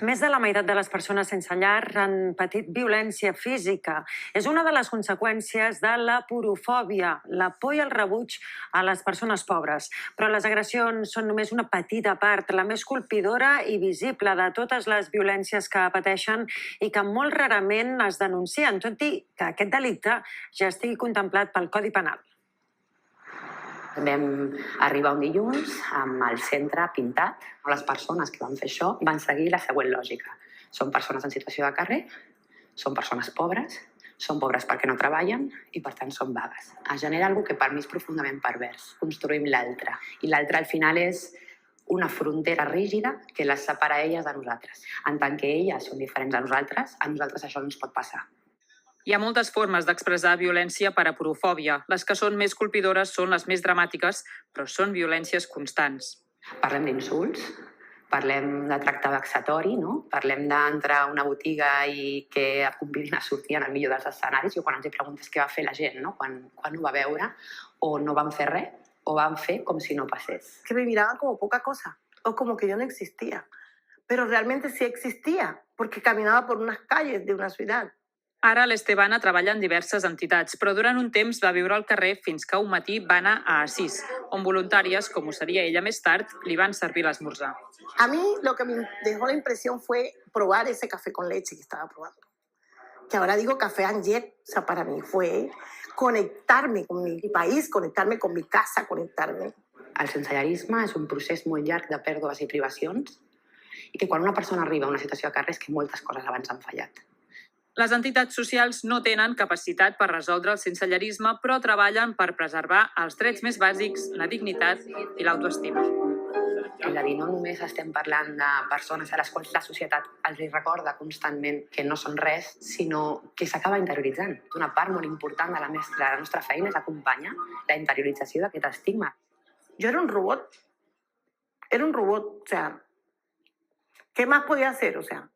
Més de la meitat de les persones sense llar han patit violència física. És una de les conseqüències de la porofòbia, la por i el rebuig a les persones pobres. Però les agressions són només una petita part, la més colpidora i visible de totes les violències que pateixen i que molt rarament es denuncien, tot i que aquest delicte ja estigui contemplat pel Codi Penal. Vam arribar un dilluns amb el centre pintat. Les persones que van fer això van seguir la següent lògica. Són persones en situació de carrer, són persones pobres, són pobres perquè no treballen i, per tant, són vagues. Es genera alguna cosa que per mi és profundament pervers. Construïm l'altre. I l'altre, al final, és una frontera rígida que les separa a elles de nosaltres. En tant que elles són diferents a nosaltres això no ens pot passar. Hi ha moltes formes d'expressar violència per aporofòbia. Les que són més colpidores són les més dramàtiques, però són violències constants. Parlem d'insults, parlem de tracte vexatori, no? Parlem d'entrar a una botiga i que et convidin a sortir en el millor dels escenaris. Jo quan els preguntes què va fer la gent, no? Quan ho va veure, o no van fer res, o van fer com si no passés. Que me miraban como poca cosa, o como que yo no existía. Pero realmente sí existía, porque caminaba por unas calles de una ciudad. Ara l'Estebana treballa en diverses entitats, però durant un temps va viure al carrer fins que un matí va anar a Assís, on voluntàries, com ho seria ella més tard, li van servir l'esmorzar. A mí lo que me dejó la impresión fue probar ese café con leche que estaba probando. Que ahora digo café Anget, o sea, para mí fue conectarme con mi país, conectarme con mi casa, conectarme. El sensellarisme és un procés molt llarg de pèrdues i privacions i que quan una persona arriba a una situació de carrer és que moltes coses abans han fallat. Les entitats socials no tenen capacitat per resoldre el sensellarisme, però treballen per preservar els drets més bàsics, la dignitat i l'autoestima. És a dir, no només estem parlant de persones a les quals la societat els recorda constantment que no són res, sinó que s'acaba interioritzant. Una part molt important de la nostra feina és acompanyar la interiorització d'aquest estigma. Yo era un robot. Era un robot, o sea, ¿qué más podía hacer? O sea,